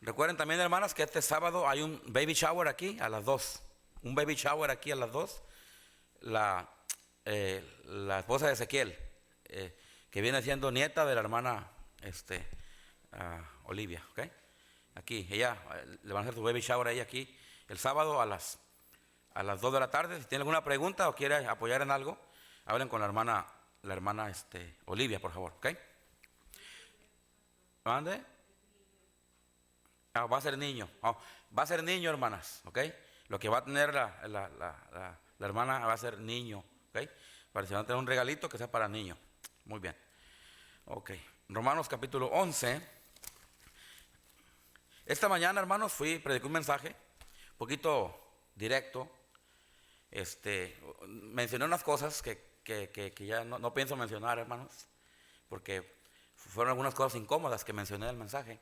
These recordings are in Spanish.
Recuerden también, hermanas, que este sábado hay un baby shower aquí a las 2. Un baby shower aquí a las 2. La esposa de Ezequiel, que viene siendo nieta de la hermana Olivia, ¿ok? Aquí, ella, le van a hacer su baby shower a ella aquí el sábado a las 2 de la tarde. Si tiene alguna pregunta o quiere apoyar en algo, hablen con la hermana Olivia, por favor, ¿ok? ¿Mande? Va a ser niño. Va a ser niño, hermanas, ¿ok? Lo que va a tener la hermana va a ser niño, ¿ok? Para si van a tener un regalito que sea para niño. Muy bien. Ok. Romanos capítulo 11. Esta mañana, hermanos, prediqué un mensaje un poquito directo. Mencioné unas cosas que ya no pienso mencionar, hermanos, porque fueron algunas cosas incómodas que mencioné en el mensaje,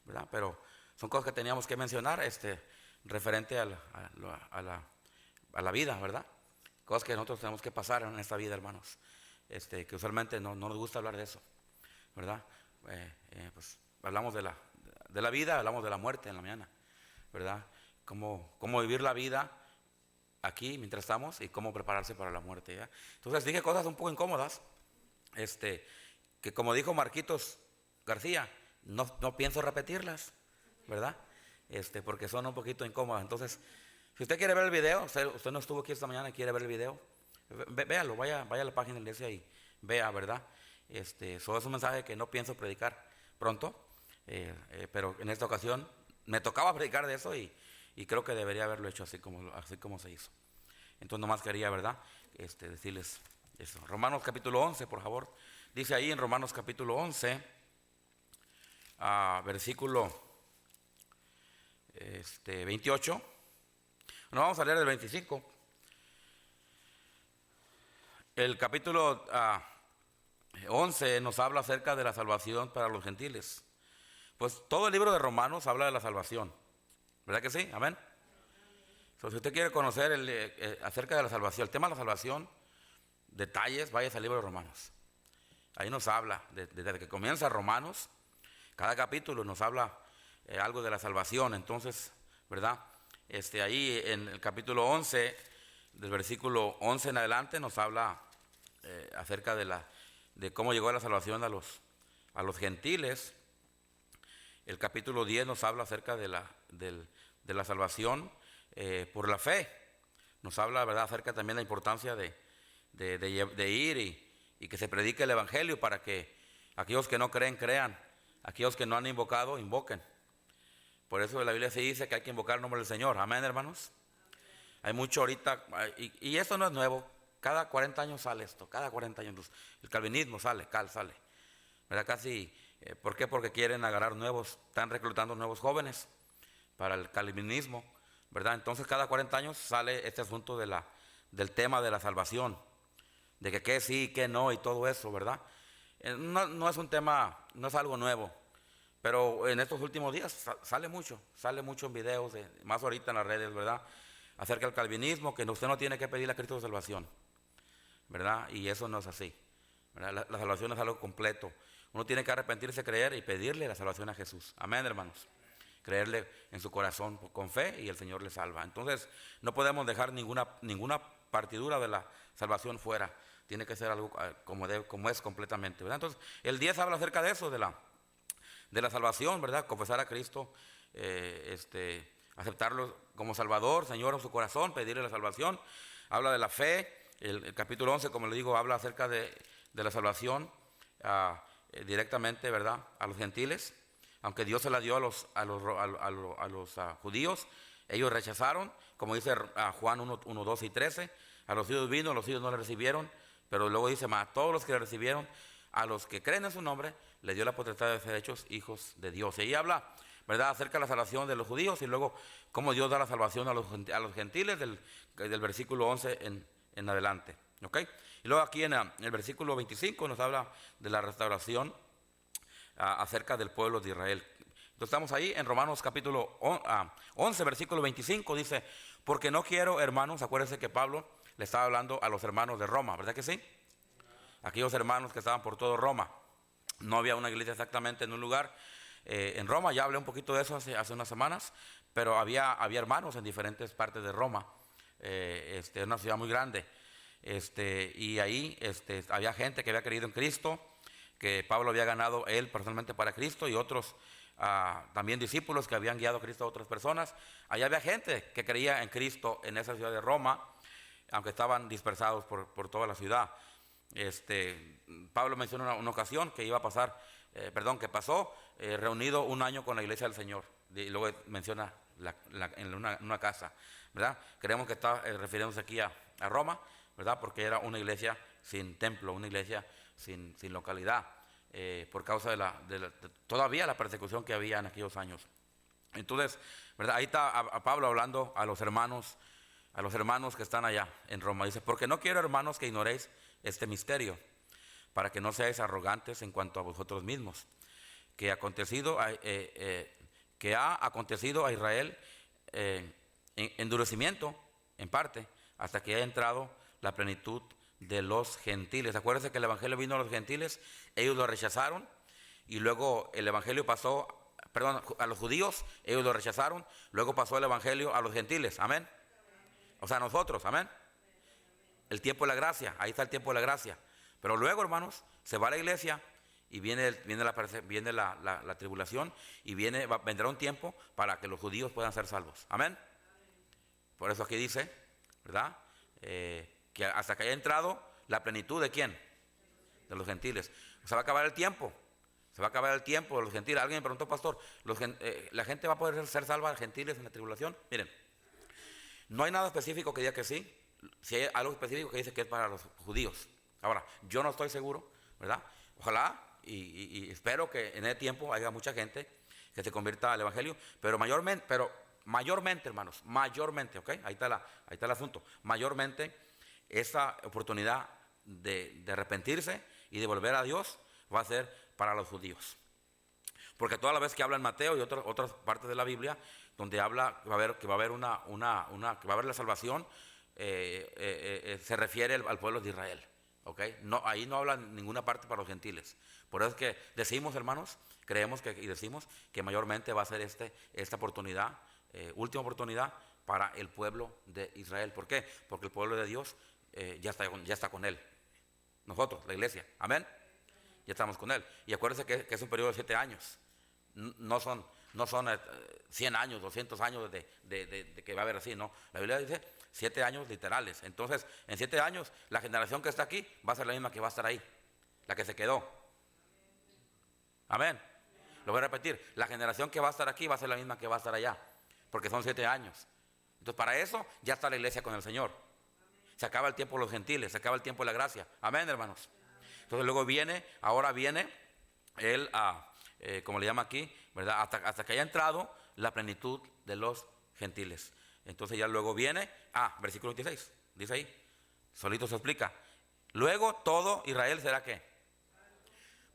¿verdad? Pero son cosas que teníamos que mencionar, referente a la vida, ¿verdad? Cosas que nosotros tenemos que pasar en esta vida, hermanos, que usualmente no nos gusta hablar de eso, ¿verdad? Pues hablamos de la vida, hablamos de la muerte en la mañana, ¿verdad? Cómo vivir la vida aquí mientras estamos y cómo prepararse para la muerte, ¿ya? Entonces dije cosas un poco incómodas, que como dijo Marquitos García, no pienso repetirlas, ¿verdad? Porque son un poquito incómodas. Entonces, si usted quiere ver el video, usted no estuvo aquí esta mañana y quiere ver el video, véalo, vaya a la página de la iglesia y vea, ¿verdad? Eso es un mensaje que no pienso predicar pronto, pero en esta ocasión me tocaba predicar de eso y creo que debería haberlo hecho así como se hizo. Entonces nomás quería, ¿verdad? Decirles eso. Romanos capítulo 11, por favor. Dice ahí en Romanos capítulo 11, versículo 28. No, vamos a leer el 25. El capítulo 11 nos habla acerca de la salvación para los gentiles. Pues todo el libro de Romanos habla de la salvación, ¿verdad que sí? Amén. Si usted quiere conocer acerca de la salvación, el tema de la salvación, detalles, vaya al libro de Romanos. Ahí nos habla, desde que comienza Romanos, cada capítulo nos habla algo de la salvación. Entonces, ¿verdad? Ahí en el capítulo 11, del versículo 11 en adelante, nos habla acerca de cómo llegó la salvación a los gentiles. El capítulo 10 nos habla acerca de la salvación por la fe. Nos habla, ¿verdad?, acerca también de la importancia de ir y que se predique el evangelio para que aquellos que no creen, crean. Aquellos que no han invocado, invoquen. Por eso la Biblia se dice que hay que invocar el nombre del Señor. Amén, hermanos. Hay mucho ahorita, y esto no es nuevo. Cada 40 años sale esto, cada 40 años. El calvinismo sale, ¿verdad? Casi, ¿por qué? Porque quieren agarrar están reclutando nuevos jóvenes para el calvinismo, ¿verdad? Entonces cada 40 años sale este asunto del tema de la salvación, de que qué sí, qué no y todo eso, ¿verdad? No es un tema, no es algo nuevo, pero en estos últimos días sale mucho en videos, más ahorita en las redes, ¿verdad? Acerca del calvinismo, que usted no tiene que pedirle a Cristo de salvación, ¿verdad? Y eso no es así, ¿verdad? La salvación es algo completo. Uno tiene que arrepentirse, creer y pedirle la salvación a Jesús. Amén, hermanos. Creerle en su corazón con fe y el Señor le salva. Entonces no podemos dejar ninguna partidura de la salvación fuera. Tiene que ser algo como es completamente, ¿verdad? Entonces el 10 habla acerca de eso, de la salvación, ¿verdad? Confesar a Cristo, aceptarlo como Salvador, Señor en su corazón, pedirle la salvación. Habla de la fe. El capítulo 11, como le digo, habla acerca de la salvación directamente, ¿verdad?, a los gentiles. Aunque Dios se la dio a los judíos, ellos rechazaron, como dice Juan 1, 12 y 13. A los judíos vino, a los judíos no le recibieron, pero luego dice, a todos los que le recibieron, a los que creen en su nombre, le dio la potestad de ser hechos hijos de Dios. Y ahí habla, ¿verdad?, acerca de la salvación de los judíos y luego cómo Dios da la salvación a los gentiles del versículo 11 en adelante, ¿ok? Y luego aquí en el versículo 25 nos habla de la restauración acerca del pueblo de Israel. Entonces estamos ahí en Romanos capítulo 11, versículo 25, dice, porque no quiero, hermanos, acuérdense que Pablo le estaba hablando a los hermanos de Roma, ¿verdad que sí? Aquellos hermanos que estaban por todo Roma. No había una iglesia exactamente en un lugar, en Roma. Ya hablé un poquito de eso hace unas semanas, pero había hermanos en diferentes partes de Roma. Una ciudad muy grande. Y ahí había gente que había creído en Cristo, que Pablo había ganado él personalmente para Cristo, y otros también discípulos que habían guiado a Cristo a otras personas. Allá había gente que creía en Cristo en esa ciudad de Roma, aunque estaban dispersados por toda la ciudad. Pablo menciona una ocasión que iba a pasar, que pasó reunido un año con la iglesia del Señor, y luego menciona en una casa, ¿verdad? Creemos que está refiriéndose aquí a Roma, ¿verdad? Porque era una iglesia sin templo, una iglesia sin localidad, por causa de todavía la persecución que había en aquellos años. Entonces, ¿verdad? Ahí está a Pablo hablando a los hermanos que están allá en Roma. Dice: porque no quiero, hermanos, que ignoréis este misterio, para que no seáis arrogantes en cuanto a vosotros mismos, que ha acontecido a Israel endurecimiento en parte, hasta que haya entrado la plenitud de los gentiles. Acuérdense que el evangelio vino a los gentiles, ellos lo rechazaron, y luego el evangelio pasó, a los judíos, ellos lo rechazaron, luego pasó el evangelio a los gentiles, amén. O sea, nosotros, amén. El tiempo de la gracia, ahí está el tiempo de la gracia. Pero luego, hermanos, se va a la iglesia y viene la tribulación, y vendrá un tiempo para que los judíos puedan ser salvos, amén. Por eso aquí dice, ¿verdad? Que hasta que haya entrado la plenitud ¿de quién? De los gentiles. Se va a acabar el tiempo. Se va a acabar el tiempo de los gentiles. Alguien me preguntó: pastor, ¿la gente va a poder ser salva, gentiles, en la tribulación? Miren, no hay nada específico que diga que sí. Si hay algo específico que dice que es para los judíos. Ahora, yo no estoy seguro, ¿verdad? Ojalá y espero que en ese tiempo haya mucha gente que se convierta al evangelio, pero mayormente, hermanos, ¿ok? Ahí está el asunto. Mayormente, esa oportunidad de arrepentirse y de volver a Dios va a ser para los judíos. Porque toda la vez que habla en Mateo y otras partes de la Biblia, donde habla que va a haber la salvación, se refiere al pueblo de Israel, ¿ok? No, ahí no habla en ninguna parte para los gentiles. Por eso es que decimos, hermanos, creemos y decimos que mayormente va a ser esta oportunidad, última oportunidad para el pueblo de Israel. ¿Por qué? Porque el pueblo de Dios ya está con él. Nosotros, la iglesia, amén. Ya estamos con él. Y acuérdense que es un periodo de 7 años. No son 100 años, 200 años de que va a haber así, no. La Biblia dice 7 años literales. Entonces, en 7 años, la generación que está aquí va a ser la misma que va a estar ahí, la que se quedó. Amén. Lo voy a repetir: la generación que va a estar aquí va a ser la misma que va a estar allá, porque son 7 años. Entonces, para eso ya está la iglesia con el Señor. Se acaba el tiempo de los gentiles, se acaba el tiempo de la gracia. Amén, hermanos. Entonces luego ahora viene él como le llama aquí, ¿verdad? Hasta que haya entrado la plenitud de los gentiles. Entonces ya luego viene, versículo 26, dice ahí, solito se explica. Luego todo Israel será ¿qué?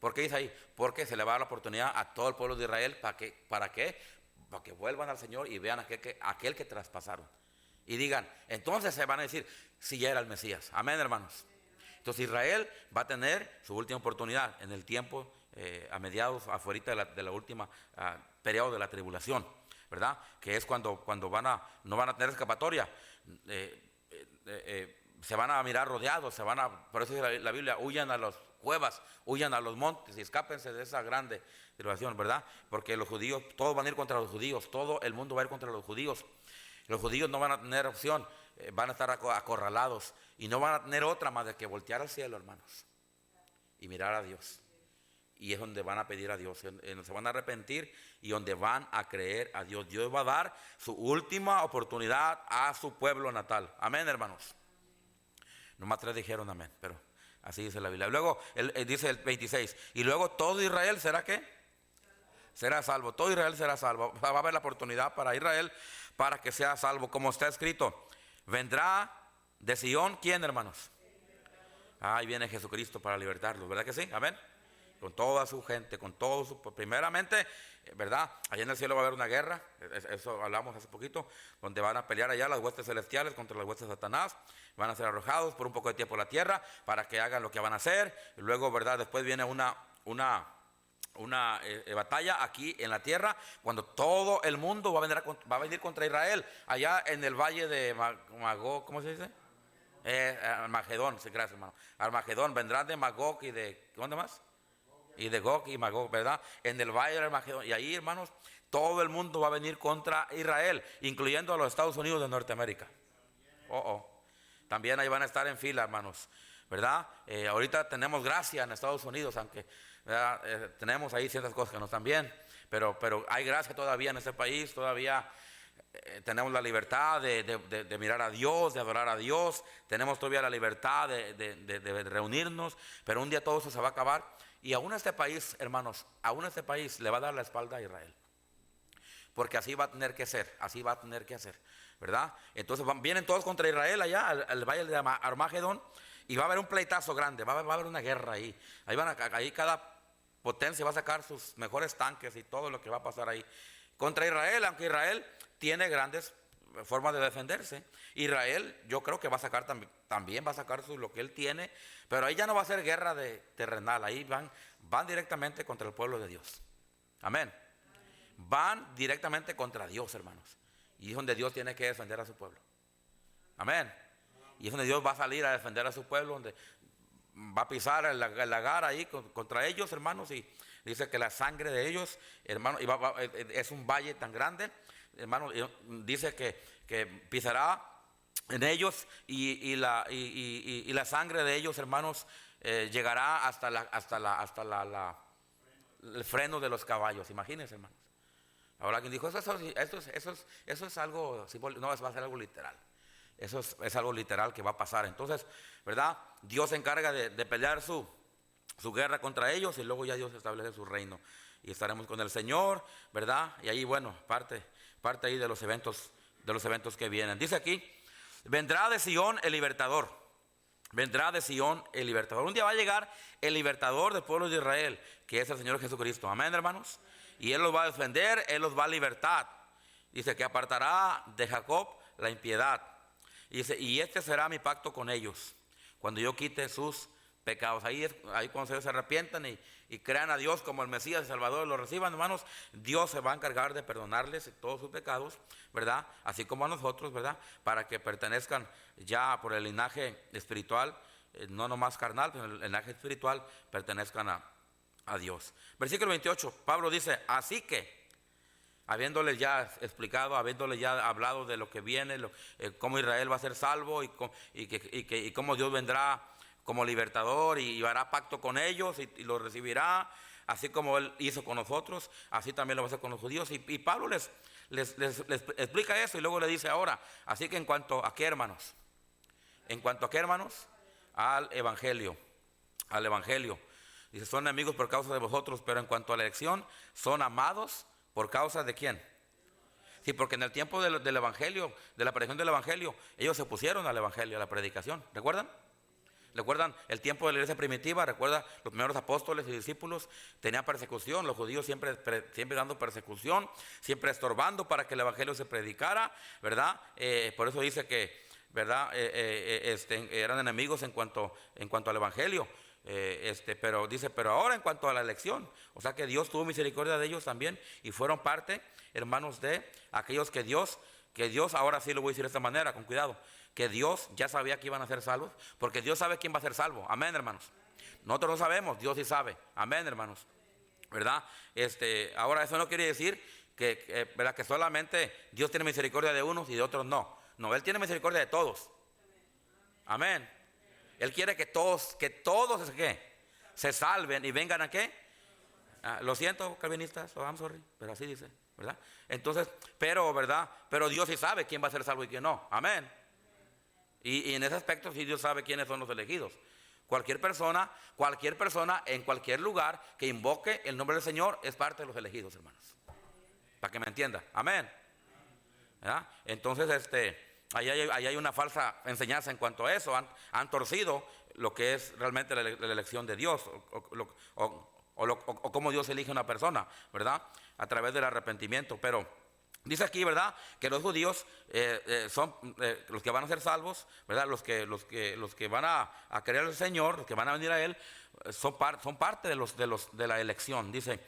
¿Por qué dice ahí? Porque se le va a dar la oportunidad a todo el pueblo de Israel. ¿Para qué? Para que vuelvan al Señor y vean aquel que traspasaron. Y digan, entonces se van a decir, si ya era el Mesías. Amén, hermanos. Entonces Israel va a tener su última oportunidad en el tiempo, a mediados, afuera de la última periodo de la tribulación, ¿verdad? Que es cuando no van a tener escapatoria. Se van a mirar rodeados, por eso dice la Biblia, huyan a las cuevas, huyan a los montes y escápense de esa grande tribulación, ¿verdad? Porque los judíos, todos van a ir contra los judíos, todo el mundo va a ir contra los judíos. Los judíos no van a tener opción, van a estar acorralados y no van a tener otra más de que voltear al cielo, hermanos, y mirar a Dios. Y es donde van a pedir a Dios, donde se van a arrepentir y donde van a creer a Dios. Dios va a dar su última oportunidad a su pueblo natal. Amén, hermanos. Nomás 3 dijeron amén, pero así dice la Biblia. Luego dice el 26, y luego todo Israel será ¿qué? Será salvo. Todo Israel será salvo. Va a haber la oportunidad para Israel para que sea salvo, como está escrito. Vendrá de Sion, ¿quién, hermanos? Ahí viene Jesucristo para libertarlos, ¿verdad que sí? Amén. Con toda su gente, primeramente, ¿verdad? Allá en el cielo va a haber una guerra, eso hablamos hace poquito, donde van a pelear allá las huestes celestiales contra las huestes de Satanás, van a ser arrojados por un poco de tiempo a la tierra para que hagan lo que van a hacer. Y luego, ¿verdad? Después viene una batalla aquí en la tierra, cuando todo el mundo va a venir contra Israel, allá en el valle de Magog, ¿cómo se dice? Armagedón, sí, gracias, hermano. Armagedón, vendrán de Magog y de, ¿dónde más? Y de Gog y Magog, ¿verdad? En el valle de Armagedón. Y ahí, hermanos, todo el mundo va a venir contra Israel, incluyendo a los Estados Unidos de Norteamérica. También ahí van a estar en fila, hermanos, ¿verdad? Ahorita tenemos gracia en Estados Unidos, aunque tenemos ahí ciertas cosas que no están bien, pero hay gracia todavía en este país, todavía tenemos la libertad de mirar a Dios, de adorar a Dios, tenemos todavía la libertad de reunirnos, pero un día todo eso se va a acabar. Y aún este país, hermanos, aún este país le va a dar la espalda a Israel, porque así va a tener que ser, así va a tener que hacer, ¿verdad? Entonces vienen todos contra Israel allá al valle de Armagedón, y va a haber un pleitazo grande, va a haber una guerra ahí. Ahí cada potencia va a sacar sus mejores tanques y todo lo que va a pasar ahí contra Israel, aunque Israel tiene grandes formas de defenderse. Israel, yo creo que va a sacar también va a sacar lo que él tiene, pero ahí ya no va a ser guerra terrenal, ahí van directamente contra el pueblo de Dios. Amén. Van directamente contra Dios, hermanos, y es donde Dios tiene que defender a su pueblo. Amén. Y es donde Dios va a salir a defender a su pueblo, donde va a pisar el lagar ahí contra ellos, hermanos, y dice que la sangre de ellos, hermanos, es un valle tan grande, hermanos, dice que pisará en ellos y la sangre de ellos, hermanos, llegará hasta el freno de los caballos. Imagínense, hermanos. Ahora alguien dijo, eso es algo simbólico. No, eso va a ser algo literal. Eso es algo literal que va a pasar. Entonces, ¿verdad? Dios se encarga de pelear su guerra contra ellos, y luego ya Dios establece su reino. Y estaremos con el Señor, ¿verdad? Y ahí, bueno, parte ahí de los eventos que vienen. Dice aquí, vendrá de Sion el libertador. Vendrá de Sion el libertador. Un día va a llegar el libertador del pueblo de Israel, que es el Señor Jesucristo. Amén, hermanos. Y Él los va a defender, Él los va a libertar. Dice que apartará de Jacob la impiedad. Y dice, y este será mi pacto con ellos, cuando yo quite sus pecados. Ahí cuando se arrepientan y crean a Dios como el Mesías, el Salvador, lo reciban, hermanos, Dios se va a encargar de perdonarles todos sus pecados, ¿verdad? Así como a nosotros, ¿verdad? Para que pertenezcan ya por el linaje espiritual, no nomás carnal, pero el linaje espiritual, pertenezcan a Dios. Versículo 28, Pablo dice, así que, habiéndole ya explicado, habiéndole ya hablado de lo que viene, cómo Israel va a ser salvo y cómo Dios vendrá como libertador y hará pacto con ellos y los recibirá, así como Él hizo con nosotros, así también lo va a hacer con los judíos. Y Pablo les explica eso, y luego le dice ahora, así que en cuanto a qué, hermanos, al evangelio, dice, son enemigos por causa de vosotros, pero en cuanto a la elección, son amados por causa de quién. Sí, porque en el tiempo del evangelio, de la predicación del evangelio, ellos se opusieron al evangelio, a la predicación. ¿Recuerdan el tiempo de la iglesia primitiva? ¿Recuerda los primeros apóstoles y discípulos? Tenían persecución, los judíos siempre dando persecución, siempre estorbando para que el evangelio se predicara, ¿verdad? Por eso dice que, ¿verdad? Eran enemigos en cuanto al evangelio. Pero ahora en cuanto a la elección, o sea que Dios tuvo misericordia de ellos también, y fueron parte, hermanos, de aquellos que Dios, ahora sí lo voy a decir de esta manera, con cuidado, que Dios ya sabía que iban a ser salvos, porque Dios sabe quién va a ser salvo. Amén, hermanos. Nosotros no sabemos, Dios sí sabe. Amén, hermanos, ¿verdad? Ahora eso no quiere decir ¿verdad? Que solamente Dios tiene misericordia de unos y de otros no. Él tiene misericordia de todos. Amén. Él quiere que todos se salven y vengan a qué. Lo siento, calvinistas, I'm sorry, pero así dice, ¿verdad? Entonces, ¿verdad? Pero Dios sí sabe quién va a ser salvo y quién no. Amén. Y en ese aspecto sí Dios sabe quiénes son los elegidos. Cualquier persona en cualquier lugar que invoque el nombre del Señor es parte de los elegidos, hermanos. Para que me entienda. Amén. ¿Verdad? Entonces, ahí hay una falsa enseñanza en cuanto a eso. Han torcido lo que es realmente la elección de Dios, o cómo Dios elige a una persona, ¿verdad? A través del arrepentimiento. Pero Dice aquí, ¿verdad?, que los judíos son los que van a ser salvos, ¿verdad? Los que van a querer al Señor, los que van a venir a Él, son parte de la elección. Dice,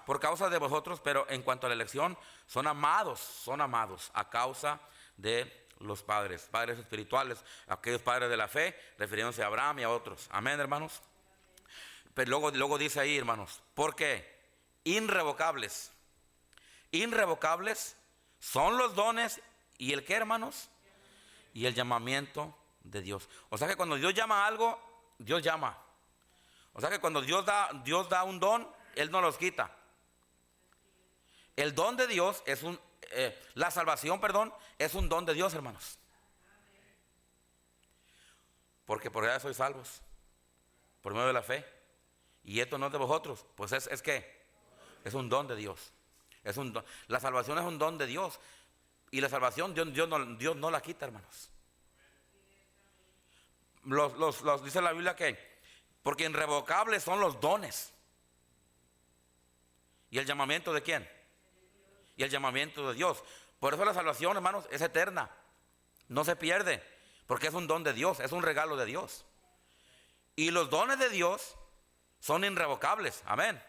por causa de vosotros, pero en cuanto a la elección, son amados a causa de los padres espirituales, aquellos padres de la fe, refiriéndose a Abraham y a otros. Amén, hermanos. Pero luego dice ahí, hermanos, ¿por qué? Irrevocables son los dones y el qué, hermanos, y el llamamiento de Dios. O sea que cuando Dios llama algo, Dios llama. O sea que cuando Dios da un don, Él no los quita. El don de Dios es la salvación, perdón, es un don de Dios, hermanos. Porque por gracia sois salvos, por medio de la fe. Y esto no es de vosotros, pues es que es un don de Dios. La salvación es un don de Dios. Y la salvación Dios no la quita, hermanos. Dice la Biblia que porque irrevocables son los dones. ¿Y el llamamiento de quién? Y el llamamiento de Dios. Por eso la salvación, hermanos, es eterna. No se pierde, porque es un don de Dios, es un regalo de Dios. Y los dones de Dios son irrevocables. Amén.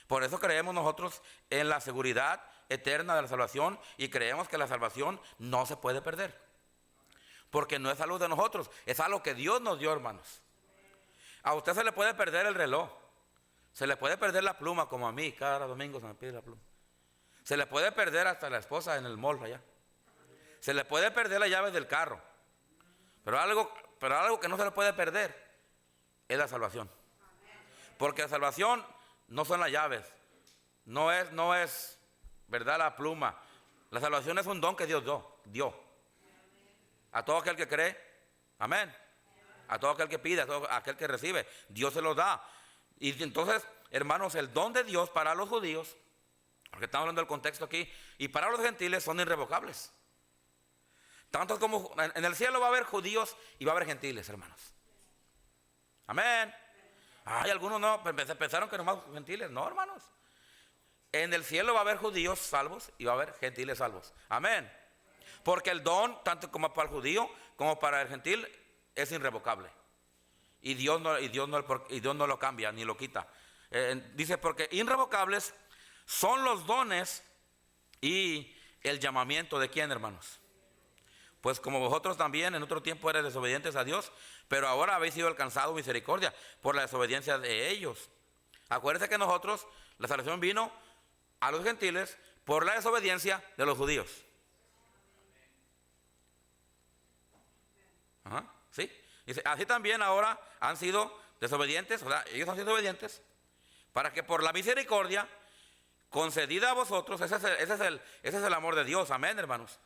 Por eso creemos nosotros en la seguridad eterna de la salvación y creemos que la salvación no se puede perder. Porque no es algo de nosotros, es algo que Dios nos dio, hermanos. A usted se le puede perder el reloj, se le puede perder la pluma, como a mí, cada domingo se me pide la pluma. Se le puede perder hasta la esposa en el mall allá. Se le puede perder las llaves del carro. Pero algo que no se le puede perder es la salvación. Porque la salvación no son las llaves, no es, ¿verdad?, la pluma. La salvación es un don que Dios dio. A todo aquel que cree, amén. A todo aquel que pide, a todo aquel que recibe, Dios se los da. Y entonces, hermanos, el don de Dios para los judíos, porque estamos hablando del contexto aquí, y para los gentiles son irrevocables. Tanto como en el cielo va a haber judíos y va a haber gentiles, hermanos. Amén. Hay algunos no, pensaron que nomás gentiles. No, hermanos. En el cielo va a haber judíos salvos y va a haber gentiles salvos. Amén. Porque el don, tanto como para el judío como para el gentil, es irrevocable. Y Dios no lo cambia ni lo quita. Dice, porque irrevocables son los dones y el llamamiento de quién, hermanos. Pues como vosotros también en otro tiempo eres desobedientes a Dios, pero ahora habéis sido alcanzados misericordia por la desobediencia de ellos. Acuérdense que nosotros, la salvación vino a los gentiles por la desobediencia de los judíos. Ajá, ¿sí? Dice, así también ahora han sido desobedientes, o sea, ellos han sido obedientes, para que por la misericordia concedida a vosotros, ese es el amor de Dios, amén, hermanos.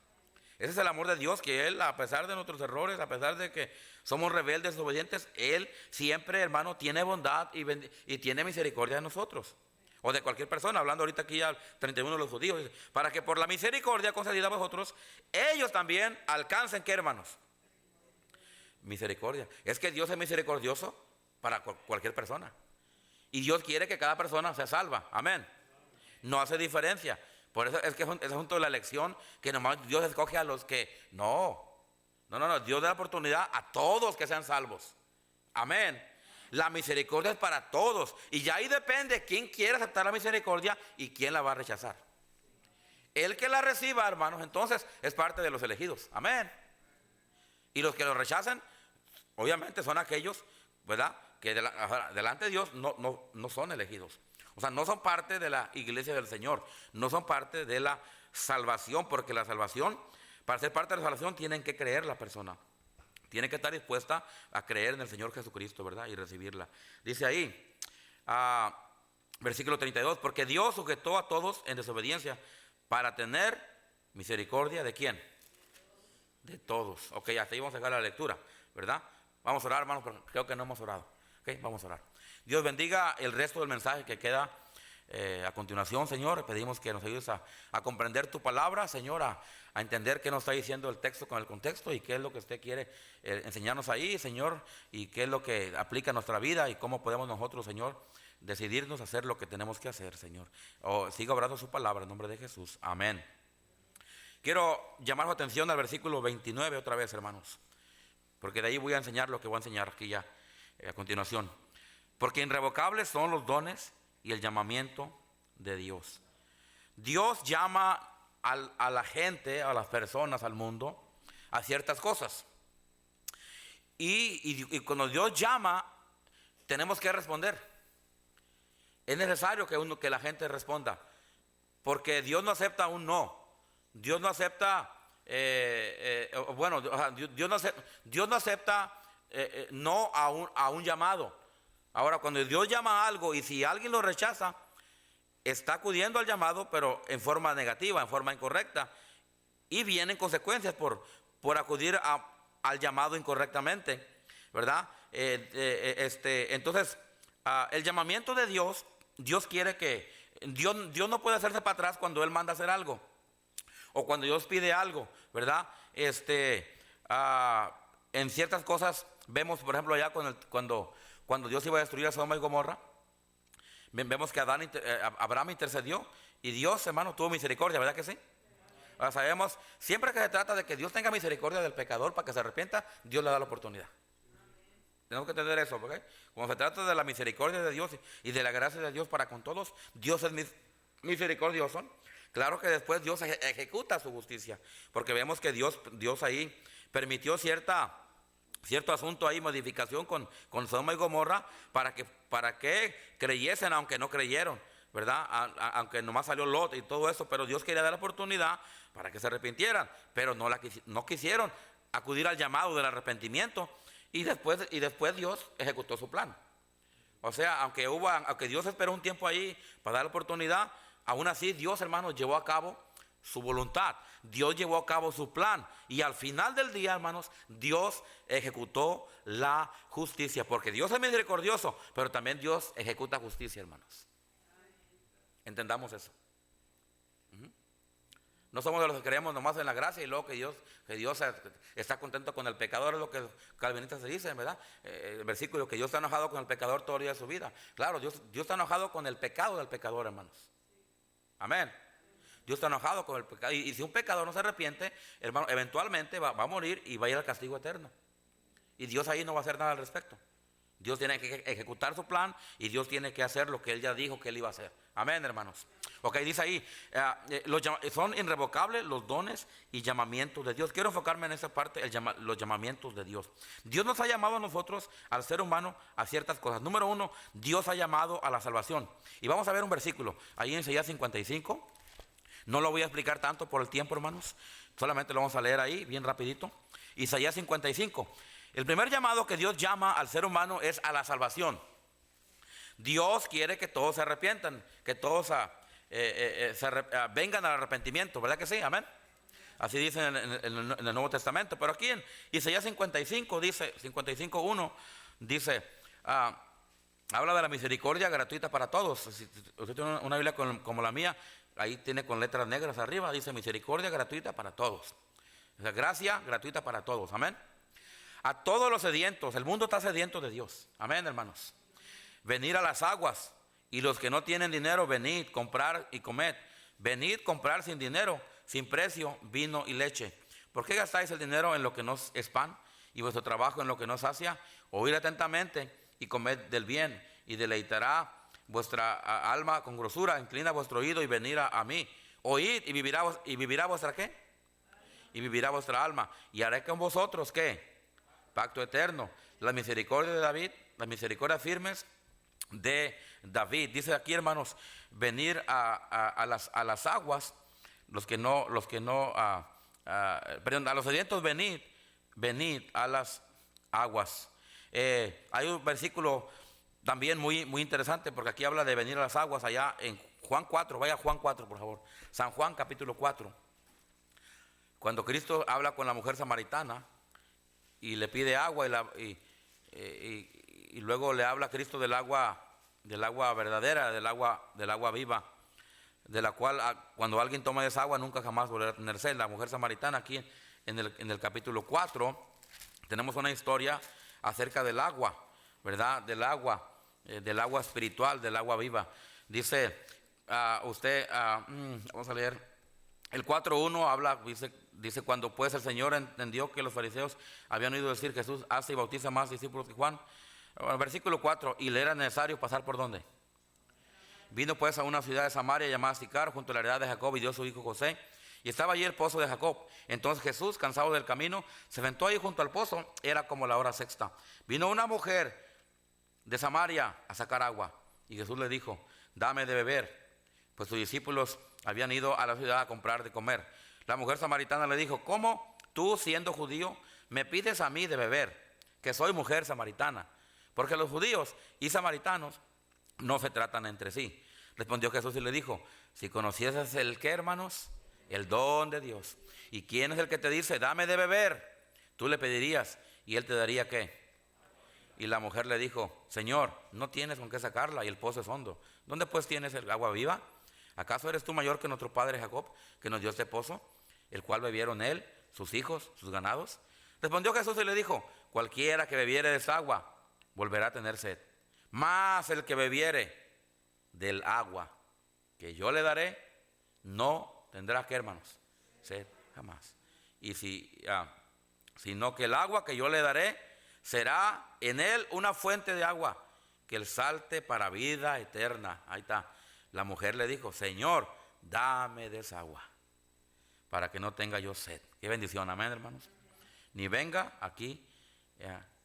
Ese es el amor de Dios, que Él, a pesar de nuestros errores, a pesar de que somos rebeldes, desobedientes, Él siempre, hermano, tiene bondad y tiene misericordia de nosotros. O de cualquier persona, hablando ahorita aquí al 31 de los judíos, dice, para que por la misericordia concedida a vosotros, ellos también alcancen, ¿qué, hermanos? Misericordia. Es que Dios es misericordioso para cualquier persona. Y Dios quiere que cada persona sea salva, amén. No hace diferencia. Por eso es que es asunto de la elección, que nomás Dios escoge a los que no, Dios da la oportunidad a todos que sean salvos. Amén. La misericordia es para todos. Y ya ahí depende quién quiere aceptar la misericordia y quién la va a rechazar. El que la reciba, hermanos, entonces es parte de los elegidos. Amén. Y los que lo rechazan, obviamente son aquellos, ¿verdad?, que delante de Dios no son elegidos. O sea, no son parte de la iglesia del Señor, no son parte de la salvación, porque la salvación, para ser parte de la salvación, tienen que creer la persona. Tiene que estar dispuesta a creer en el Señor Jesucristo, ¿verdad?, y recibirla. Dice ahí, versículo 32, porque Dios sujetó a todos en desobediencia para tener misericordia, ¿de quién? De todos. Ok, hasta ahí vamos a dejar la lectura, ¿verdad? Vamos a orar, hermanos, pero creo que no hemos orado. Ok, vamos a orar. Dios bendiga el resto del mensaje que queda a continuación, Señor. Pedimos que nos ayudes a comprender tu palabra, Señor, a entender qué nos está diciendo el texto con el contexto y qué es lo que usted quiere enseñarnos ahí, Señor, y qué es lo que aplica a nuestra vida y cómo podemos nosotros, Señor, decidirnos a hacer lo que tenemos que hacer, Señor. Siga obrando su palabra en nombre de Jesús. Amén. Quiero llamar su atención al versículo 29 otra vez, hermanos, porque de ahí voy a enseñar lo que voy a enseñar aquí ya a continuación. Porque irrevocables son los dones y el llamamiento de Dios. Dios llama a la gente, a las personas, al mundo, a ciertas cosas. Y cuando Dios llama, tenemos que responder. Es necesario que la gente responda, porque Dios no acepta un no. Dios no acepta, Dios no acepta no a un llamado. Ahora, cuando Dios llama a algo y si alguien lo rechaza, está acudiendo al llamado, pero en forma negativa, en forma incorrecta, y vienen consecuencias por acudir al llamado incorrectamente, ¿verdad? Entonces, el llamamiento de Dios, Dios quiere que Dios no puede hacerse para atrás cuando Él manda hacer algo o cuando Dios pide algo, ¿verdad? En ciertas cosas vemos, por ejemplo, allá cuando Dios iba a destruir a Sodoma y Gomorra, vemos que Abraham intercedió y Dios, hermano, tuvo misericordia, ¿verdad que sí? Ahora sabemos, siempre que se trata de que Dios tenga misericordia del pecador para que se arrepienta, Dios le da la oportunidad. Tenemos que entender eso, ¿ok? Cuando se trata de la misericordia de Dios y de la gracia de Dios para con todos, Dios es misericordioso. Claro que después Dios ejecuta su justicia, porque vemos que Dios ahí permitió cierto asunto ahí, modificación con Sodoma y Gomorra, para que creyesen aunque no creyeron, ¿verdad? Aunque nomás salió Lot y todo eso, pero Dios quería dar la oportunidad para que se arrepintieran, pero no quisieron acudir al llamado del arrepentimiento, y después Dios ejecutó su plan. O sea, aunque Dios esperó un tiempo ahí para dar la oportunidad, aún así Dios, hermanos, llevó a cabo su voluntad. Dios llevó a cabo su plan, y al final del día, hermanos, Dios ejecutó la justicia, porque Dios es misericordioso, pero también Dios ejecuta justicia, hermanos. Entendamos eso. No somos de los que creemos nomás en la gracia y luego que Dios está contento con el pecador, es lo que calvinistas se dicen, ¿verdad? El versículo que Dios está enojado con el pecador todo el día de su vida. Claro, Dios está enojado con el pecado del pecador, hermanos. Amén. Dios está enojado con el pecado. Y si un pecador no se arrepiente, hermano, eventualmente va a morir y va a ir al castigo eterno. Y Dios ahí no va a hacer nada al respecto. Dios tiene que ejecutar su plan y Dios tiene que hacer lo que Él ya dijo que Él iba a hacer. Amén, hermanos. Ok, dice ahí, son irrevocables los dones y llamamientos de Dios. Quiero enfocarme en esa parte, los llamamientos de Dios. Dios nos ha llamado a nosotros, al ser humano, a ciertas cosas. Número uno, Dios ha llamado a la salvación. Y vamos a ver un versículo, ahí en Isaías 55. No lo voy a explicar tanto por el tiempo, hermanos. Solamente lo vamos a leer ahí, bien rapidito. Isaías 55. El primer llamado que Dios llama al ser humano es a la salvación. Dios quiere que todos se arrepientan, que todos vengan al arrepentimiento, ¿verdad que sí? Amén. Así dice en el Nuevo Testamento. Pero aquí en Isaías 55 dice, 55:1 dice, habla de la misericordia gratuita para todos. Si usted tiene una Biblia como la mía, ahí tiene con letras negras arriba, dice misericordia gratuita para todos. O sea, gracia gratuita para todos. Amén. A todos los sedientos, el mundo está sediento de Dios. Amén, hermanos. Venid a las aguas, y los que no tienen dinero, venid, comprar y comed. Venid, comprar sin dinero, sin precio, vino y leche. ¿Por qué gastáis el dinero en lo que no es pan, y vuestro trabajo en lo que no sacia? Oíd atentamente y comed del bien, y deleitará vuestra alma con grosura. Inclina vuestro oído y venid a mí. Oíd y vivirá vuestra ¿qué? Y vivirá vuestra alma. Y haré con vosotros ¿qué? Pacto eterno. La misericordia de David, las misericordias firmes de David. Dice aquí, hermanos, venir a las aguas, perdón, a los sedientos venid a las aguas. Hay un versículo también muy, muy interesante, porque aquí habla de venir a las aguas allá en Juan 4, vaya a Juan 4 por favor, San Juan capítulo 4, cuando Cristo habla con la mujer samaritana y le pide agua y luego le habla a Cristo del agua verdadera, del agua viva, de la cual cuando alguien toma esa agua nunca jamás volverá a tener sed. La mujer samaritana aquí en el capítulo 4 tenemos una historia acerca del agua, ¿verdad? Del agua del agua espiritual, del agua viva. Dice vamos a leer el 4:1, habla, dice cuando pues el Señor entendió que los fariseos habían oído decir Jesús hace y bautiza más discípulos que Juan. Bueno, versículo 4, y le era necesario pasar por ¿dónde? Vino pues a una ciudad de Samaria llamada Sicar, junto a la heredad de Jacob, y dio su hijo José, y estaba allí el pozo de Jacob. Entonces Jesús, cansado del camino, se sentó ahí junto al pozo. Era como la hora sexta. Vino una mujer de Samaria a sacar agua, y Jesús le dijo: dame de beber, pues sus discípulos habían ido a la ciudad a comprar de comer. La mujer samaritana le dijo: ¿cómo tú, siendo judío, me pides a mí de beber, que soy mujer samaritana? Porque los judíos y samaritanos no se tratan entre sí. Respondió Jesús y le dijo: si conocieses el qué, hermanos, el don de Dios, y quién es el que te dice dame de beber, tú le pedirías y él te daría ¿qué? Y la mujer le dijo: Señor, no tienes con qué sacarla y el pozo es hondo. ¿Dónde pues tienes el agua viva? ¿Acaso eres tú mayor que nuestro padre Jacob, que nos dio este pozo, el cual bebieron él, sus hijos, sus ganados? Respondió Jesús y le dijo: cualquiera que bebiere de esa agua volverá a tener sed, mas el que bebiere del agua que yo le daré no tendrá ¿qué, hermanos? Sed jamás. Y sino que el agua que yo le daré será en él una fuente de agua que él salte para vida eterna. Ahí está. La mujer le dijo: Señor, dame de esa agua para que no tenga yo sed. Qué bendición, amén, hermanos. Ni venga aquí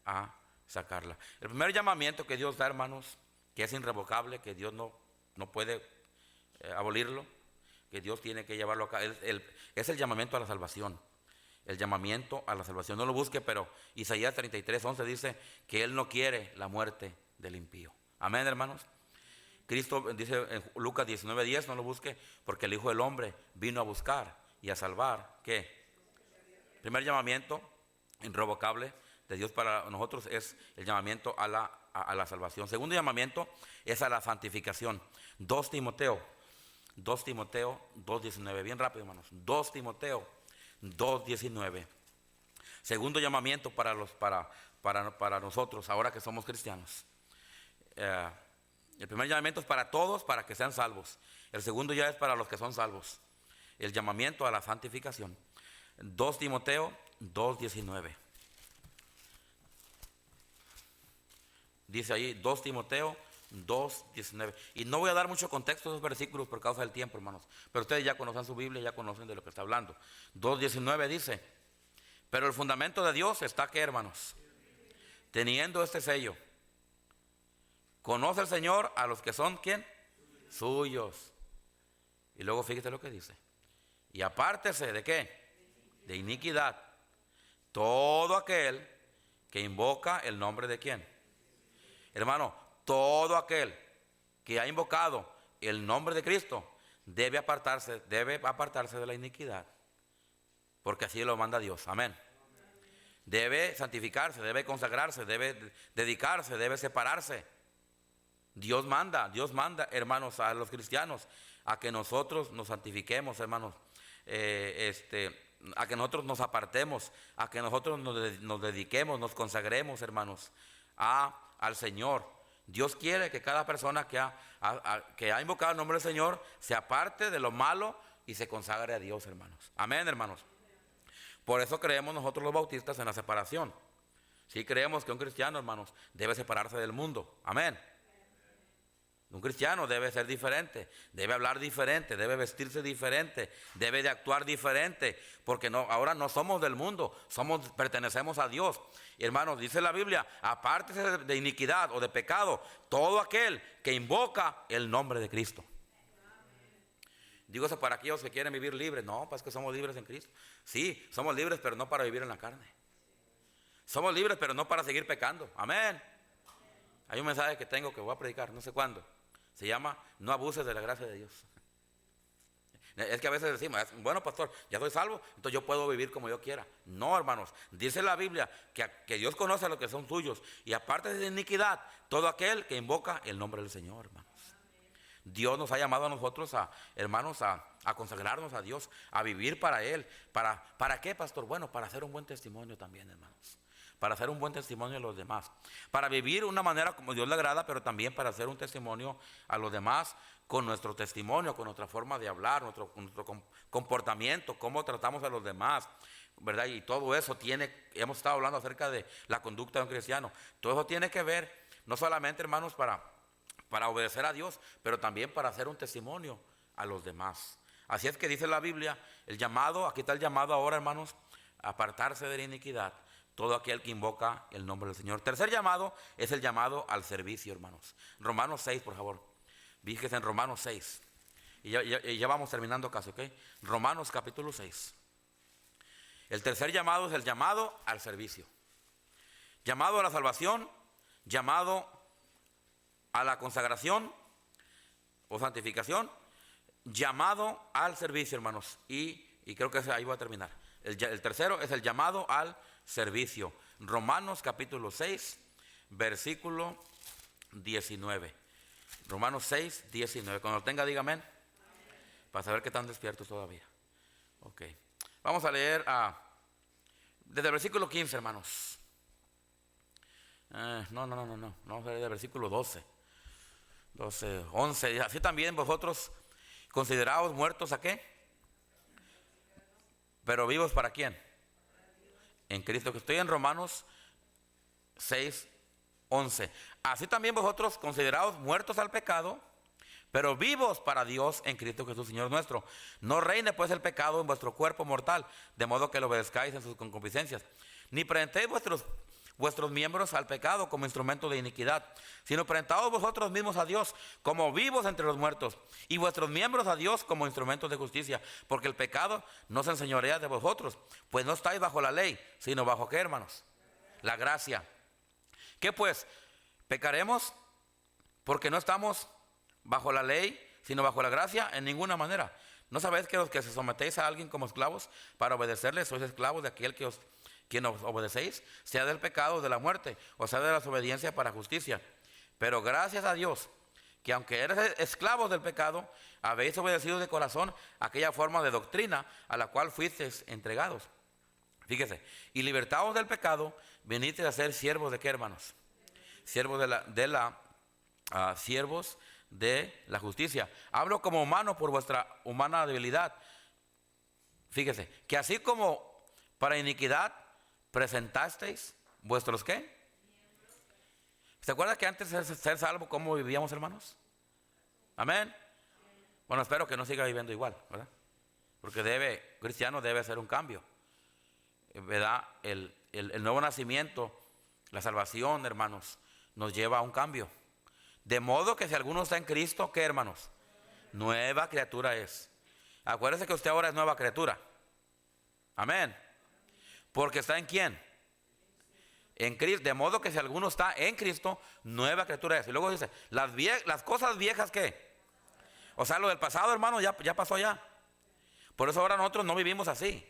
a sacarla. El primer llamamiento que Dios da, hermanos, que es irrevocable, que Dios no puede abolirlo, que Dios tiene que llevarlo acá, es el llamamiento a la salvación. El llamamiento a la salvación. No lo busque, pero Isaías 33:11 dice que Él no quiere la muerte del impío. Amén, hermanos. Cristo dice en Lucas 19:10, no lo busque, porque el Hijo del Hombre vino a buscar y a salvar. ¿Qué? Primer llamamiento irrevocable de Dios para nosotros es el llamamiento a la salvación. Segundo llamamiento es a la santificación. 2 Timoteo 2:19, bien rápido, hermanos. 2 Timoteo 2:19. Segundo llamamiento para nosotros, ahora que somos cristianos. El primer llamamiento es para todos, para que sean salvos. El segundo ya es para los que son salvos. El llamamiento a la santificación. 2 Timoteo 2:19. Dice ahí 2 Timoteo 2:19. Y no voy a dar mucho contexto a esos versículos por causa del tiempo, hermanos. Pero ustedes ya conocen su Biblia, ya conocen de lo que está hablando. 2:19 dice: pero el fundamento de Dios está ¿qué, hermanos? Teniendo este sello. Conoce el Señor a los que son ¿quién? Suyos. Y luego fíjate lo que dice: y apártese ¿de qué? De iniquidad todo aquel que invoca el nombre de ¿quién? Hermano, todo aquel que ha invocado el nombre de Cristo debe apartarse de la iniquidad, porque así lo manda Dios. Amén. Debe santificarse, debe consagrarse, debe dedicarse, debe separarse. Dios manda, hermanos, a los cristianos a que nosotros nos santifiquemos, hermanos, a que nosotros nos apartemos, a que nosotros nos dediquemos, nos consagremos, hermanos, al Señor. Dios quiere que cada persona que ha invocado el nombre del Señor se aparte de lo malo y se consagre a Dios, hermanos. Amén, hermanos. Por eso creemos nosotros los bautistas en la separación. Sí creemos que un cristiano, hermanos, debe separarse del mundo. Amén. Un cristiano debe ser diferente, debe hablar diferente, debe vestirse diferente, debe de actuar diferente, porque ahora no somos del mundo, pertenecemos a Dios. Y hermanos, dice la Biblia: apártese de iniquidad o de pecado todo aquel que invoca el nombre de Cristo. Digo eso para aquellos que quieren vivir libres. No, pues que somos libres en Cristo. Sí, somos libres, pero no para vivir en la carne. Somos libres, pero no para seguir pecando. Amén. Hay un mensaje que tengo que voy a predicar, no sé cuándo. Se llama: no abuses de la gracia de Dios. Es que a veces decimos: bueno, pastor, ya soy salvo, entonces yo puedo vivir como yo quiera. No, hermanos, dice la Biblia que Dios conoce a los que son suyos, y aparte de iniquidad todo aquel que invoca el nombre del Señor, hermanos. Dios nos ha llamado a nosotros, hermanos, a consagrarnos a Dios, a vivir para Él. ¿Para qué, pastor? Bueno, para hacer un buen testimonio también, hermanos. para hacer un buen testimonio a los demás, para vivir una manera como Dios le agrada, pero también para hacer un testimonio a los demás con nuestro testimonio, con nuestra forma de hablar, nuestro comportamiento, cómo tratamos a los demás, ¿verdad? Y todo eso hemos estado hablando acerca de la conducta de un cristiano. Todo eso tiene que ver, no solamente, hermanos, para obedecer a Dios, pero también para hacer un testimonio a los demás. Así es que dice la Biblia, el llamado, aquí está el llamado ahora, hermanos, apartarse de la iniquidad, todo aquel que invoca el nombre del Señor. Tercer llamado es el llamado al servicio, hermanos. Romanos 6, por favor. Fíjense en Romanos 6. Y ya vamos terminando casi, ¿ok? Romanos capítulo 6. El tercer llamado es el llamado al servicio. Llamado a la salvación, llamado a la consagración o santificación, llamado al servicio, hermanos. Y creo que ahí voy a terminar. El tercero es el llamado al servicio. Romanos capítulo 6, versículo 19. Romanos 6, 19. Cuando lo tenga, diga amén. Para saber que están despiertos todavía. Ok. Vamos a leer desde el versículo 15, hermanos. No. Vamos a leer desde el versículo 12. 12, 11. Así también vosotros considerados muertos, ¿a qué? Pero vivos, ¿para quién? En Cristo. Que estoy en Romanos 6, 11. Así también vosotros considerados muertos al pecado, pero vivos para Dios en Cristo Jesús, Señor nuestro. No reine pues el pecado en vuestro cuerpo mortal, de modo que lo obedezcáis en sus concupiscencias. Ni presentéis vuestros miembros al pecado como instrumento de iniquidad, sino presentaos vosotros mismos a Dios como vivos entre los muertos, y vuestros miembros a Dios como instrumentos de justicia, porque el pecado no se enseñorea de vosotros, pues no estáis bajo la ley, sino bajo ¿qué, hermanos? La gracia. ¿Qué pues? ¿Pecaremos porque no estamos bajo la ley, sino bajo la gracia? En ninguna manera. ¿No sabéis que los que se sometéis a alguien como esclavos para obedecerle, sois esclavos de aquel quien os obedecéis, sea del pecado o de la muerte, o sea de la desobediencia para justicia? Pero gracias a Dios, que aunque eres esclavos del pecado, habéis obedecido de corazón aquella forma de doctrina a la cual fuisteis entregados. Fíjese, y libertados del pecado, venisteis a ser siervos de ¿qué, hermanos? Siervos siervos de la justicia. Hablo como humano por vuestra humana debilidad. Fíjese, que así como para iniquidad presentasteis vuestros ¿qué? ¿Se acuerda que antes de ser salvo, cómo vivíamos, hermanos? Amén. Bueno, espero que no siga viviendo igual, ¿verdad? Porque cristiano debe hacer un cambio, ¿verdad? El nuevo nacimiento, la salvación, hermanos, nos lleva a un cambio. De modo que si alguno está en Cristo, ¿qué, hermanos? Nueva criatura es. Acuérdese que usted ahora es nueva criatura. Amén. Porque está en ¿quién? En Cristo. De modo que si alguno está en Cristo, nueva criatura es. Y luego dice, las cosas viejas, ¿qué? O sea, lo del pasado, hermano, ya pasó ya. Por eso ahora nosotros no vivimos así.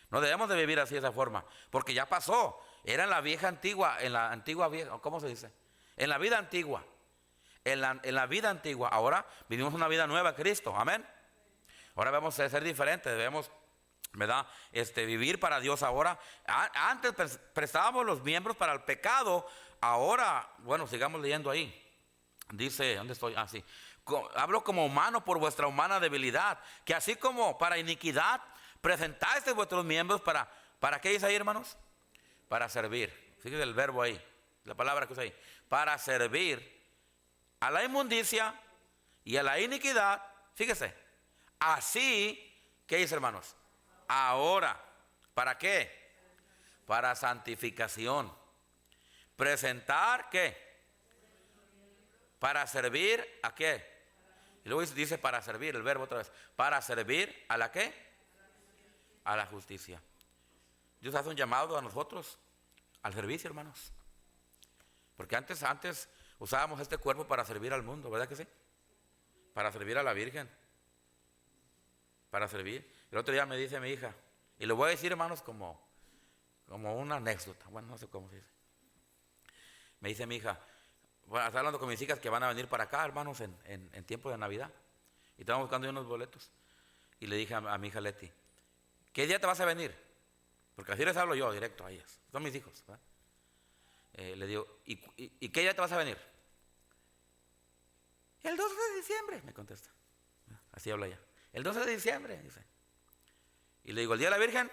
No debemos de vivir así de esa forma, porque ya pasó. Era en la vieja antigua, en la antigua vieja, ¿cómo se dice? En la vida antigua. En la vida antigua. Ahora vivimos una vida nueva en Cristo. Amén. Ahora debemos ser diferentes, debemos, ¿verdad? Vivir para Dios ahora. Antes prestábamos los miembros para el pecado. Ahora, bueno, sigamos leyendo ahí. Dice, ¿dónde estoy? Sí. Hablo como humano por vuestra humana debilidad, que así como para iniquidad presentaste vuestros miembros ¿para qué dice ahí, hermanos? Para servir. Fíjese el verbo ahí, la palabra que usa ahí. Para servir a la inmundicia y a la iniquidad. Fíjese. Así, ¿qué dice, hermanos? Ahora, ¿para qué? Para santificación. Presentar, ¿qué? Para servir, ¿a qué? Y luego dice para servir, el verbo otra vez. Para servir, ¿a la qué? A la justicia. Dios hace un llamado a nosotros al servicio, hermanos. Porque antes usábamos este cuerpo para servir al mundo, ¿verdad que sí? Para servir a la Virgen. Para servir. El otro día me dice mi hija, y lo voy a decir, hermanos, como una anécdota. Bueno, no sé cómo se dice. Me dice mi hija, bueno, está hablando con mis hijas que van a venir para acá, hermanos, en tiempo de Navidad. Y estamos buscando unos boletos. Y le dije a mi hija Leti, ¿qué día te vas a venir? porque así les hablo yo directo a ellas, son mis hijos, ¿verdad? Le digo, ¿y qué día te vas a venir? El 12 de diciembre, me contesta. Así habla ella. El 12 de diciembre, dice. Y le digo, ¿el día de la Virgen?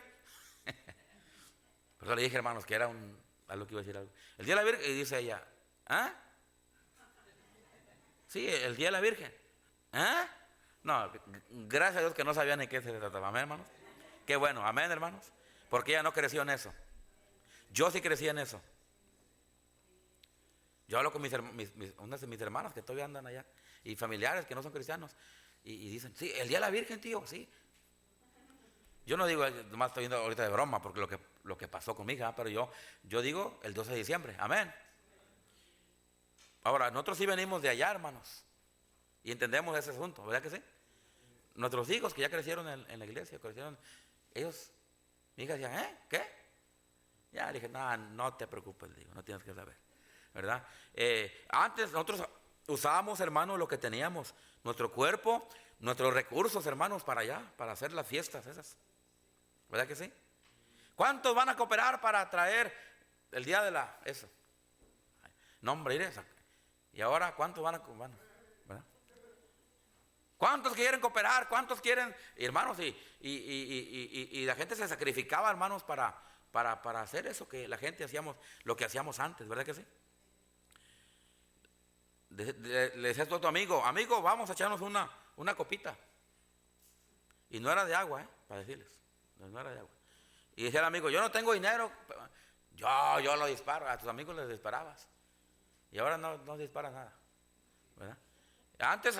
Por eso le dije, hermanos, que era algo que iba a decir algo. El día de la Virgen, y dice ella, ¿ah? Sí, el día de la Virgen. ¿Ah? No, gracias a Dios que no sabía ni qué se trataba. Amén, hermanos. Qué bueno, amén, hermanos. Porque ella no creció en eso. Yo sí crecí en eso. Yo hablo con unas de mis hermanas que todavía andan allá y familiares que no son cristianos y dicen, sí, el día de la Virgen, tío, sí. Yo no digo, nomás estoy viendo ahorita de broma porque lo que pasó con mi hija, pero yo digo el 12 de diciembre, amén. Ahora, nosotros sí venimos de allá, hermanos, y entendemos ese asunto, ¿verdad que sí? Nuestros hijos que ya crecieron en la iglesia, ellos, mi hija decía, ¿qué? Ya le dije, no te preocupes, le digo, no tienes que saber, ¿verdad? Antes nosotros usábamos, hermanos, lo que teníamos, nuestro cuerpo, nuestros recursos, hermanos, para allá, para hacer las fiestas esas, ¿verdad que sí? ¿Cuántos van a cooperar para traer el día de eso? No, hombre, iré. Y ahora, ¿cuántos van a ¿verdad? ¿Cuántos quieren cooperar? ¿Cuántos quieren? Y, hermanos, y la gente se sacrificaba, hermanos, para hacer eso que la gente hacíamos, lo que hacíamos antes, ¿verdad que sí? Le decías tú a tu amigo, vamos a echarnos una copita. Y no era de agua, para decirles. No era de agua. Y decía el amigo, yo no tengo dinero. Yo lo disparo. A tus amigos les disparabas. Y ahora no disparas nada, ¿verdad? Antes,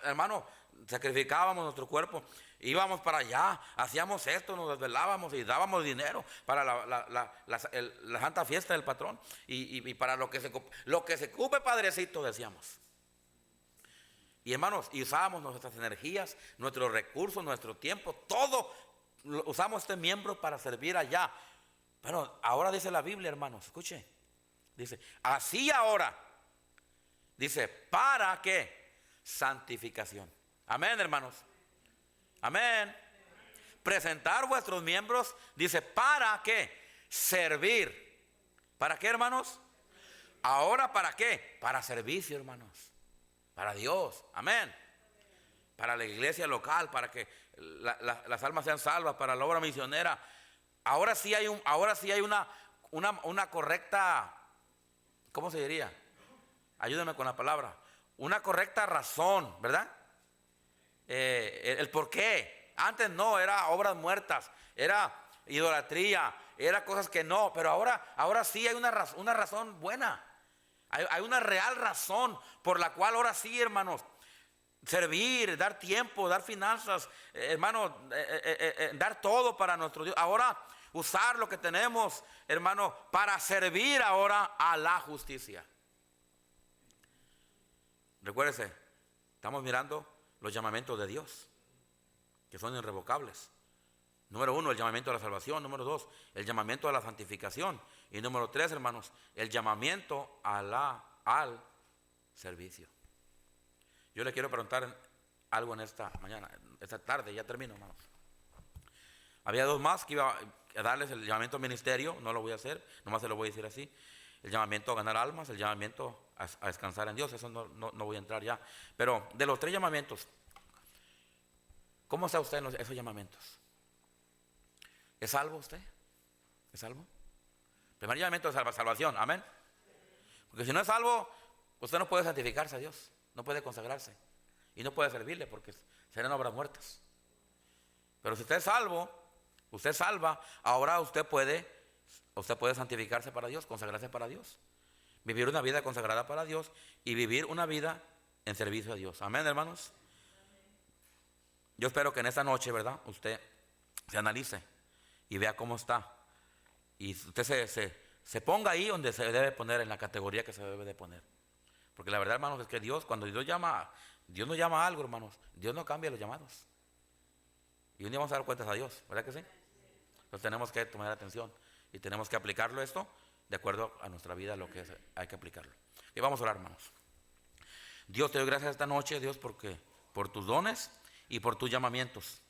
hermano, sacrificábamos nuestro cuerpo, íbamos para allá, hacíamos esto, nos desvelábamos y dábamos dinero para la santa fiesta del patrón y para lo que se ocupe, Padrecito, decíamos. Y, hermanos, y usábamos nuestras energías, nuestros recursos, nuestro tiempo, todo usamos este miembro para servir allá. Pero ahora dice la Biblia, hermanos, escuche. Dice, así ahora, dice, ¿para qué? Santificación. Amén, hermanos. Amén. Presentar vuestros miembros, dice, ¿para qué? Servir. ¿Para qué, hermanos? Ahora, ¿para qué? Para servicio, hermanos. Para Dios. Amén. Para la iglesia local, para que las almas sean salvas, para la obra misionera. Ahora sí hay una correcta, ¿cómo se diría? Ayúdame con la palabra. Una correcta razón, ¿verdad? El por qué. Antes no, era obras muertas, era idolatría, era cosas que no. Pero ahora sí hay una razón buena. Hay una real razón por la cual ahora sí, hermanos, servir, dar tiempo, dar finanzas, hermanos, dar todo para nuestro Dios. Ahora usar lo que tenemos, hermano, para servir ahora a la justicia. Recuérdese, estamos mirando los llamamientos de Dios, que son irrevocables. Número 1, el llamamiento a la salvación. Número 2, el llamamiento a la santificación. Y número 3, hermanos, el llamamiento al servicio. Yo le quiero preguntar algo en esta mañana, esta tarde, ya termino, hermanos. Había dos más que iba a darles el llamamiento al ministerio, no lo voy a hacer, nomás se lo voy a decir así. El llamamiento a ganar almas, el llamamiento a descansar en Dios, eso no voy a entrar ya. Pero de los 3 llamamientos, ¿cómo está usted en esos llamamientos? ¿Es salvo usted? ¿Es salvo? Primer llamamiento es salvación, amén. Porque si no es salvo, usted no puede santificarse a Dios, no puede consagrarse y no puede servirle porque serán obras muertas. Pero si usted es salvo, usted salva, ahora usted puede santificarse para Dios, consagrarse para Dios, vivir una vida consagrada para Dios y vivir una vida en servicio a Dios. Amén, hermanos. Yo espero que en esta noche, ¿verdad?, usted se analice y vea cómo está. Y usted se ponga ahí donde se debe poner, en la categoría que se debe de poner. Porque la verdad, hermanos, es que Dios, cuando Dios nos llama a algo, hermanos, Dios no cambia los llamados. Y un día vamos a dar cuentas a Dios, ¿verdad que sí? Entonces tenemos que tomar atención y tenemos que aplicarlo esto de acuerdo a nuestra vida, lo que hay que aplicarlo. Y vamos a orar, hermanos. Dios, te doy gracias esta noche, Dios, porque por tus dones y por tus llamamientos.